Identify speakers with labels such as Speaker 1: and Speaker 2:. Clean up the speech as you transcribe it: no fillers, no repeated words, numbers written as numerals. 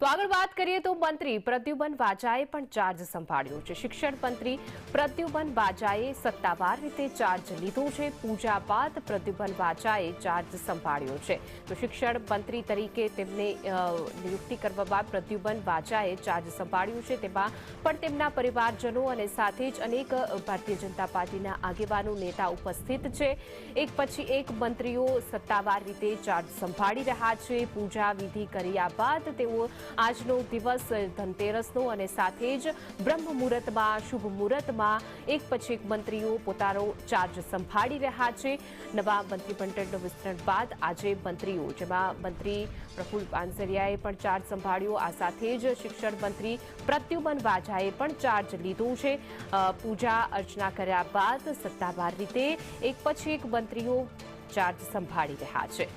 Speaker 1: તો આગળ વાત કરીએ તો મંત્રી પ્રદ્યુમન વાજાએ પણ ચાર્જ સંભાળ્યો છે। શિક્ષણ મંત્રી પ્રદ્યુમન વાજાએ સત્તાવાર રીતે ચાર્જ લીધો છે। પૂજા બાદ પ્રદ્યુમન વાજાએ ચાર્જ સંભાળ્યો છે। તો શિક્ષણ મંત્રી તરીકે તેમને નિયુક્તિ કરવા બાદ પ્રદ્યુમન વાજાએ ચાર્જ સંભાળ્યો છે। તેમાં પણ તેમના પરિવારજનો અને સાથે જ અનેક ભારતીય જનતા પાર્ટીના આગેવાનો નેતા ઉપસ્થિત છે। એક પછી એક મંત્રીઓ સત્તાવાર રીતે ચાર્જ સંભાળી રહ્યા છે। પૂજા વિધિ કર્યા બાદ તેઓ આજનો દિવસ ધનતેરસનો અને સાથે જ બ્રહ્મ મુહૂર્તમાં શુભ મુહૂર્તમાં એક પછી એક મંત્રીઓ પોતાનો ચાર્જ સંભાળી રહ્યા છે। નવા મંત્રીમંડળનું વિસ્તરણ બાદ આજે મંત્રીઓ જેમાં મંત્રી પ્રફુલ્લ પાનસરિયાએ પણ ચાર્જ સંભાળ્યો। આ સાથે જ શિક્ષણ મંત્રી પ્રદ્યુમન વાજાએ પણ ચાર્જ લીધો છે। પૂજા અર્ચના કર્યા બાદ સત્તાવાર રીતે એક પછી એક મંત્રીઓ ચાર્જ સંભાળી રહ્યા છે।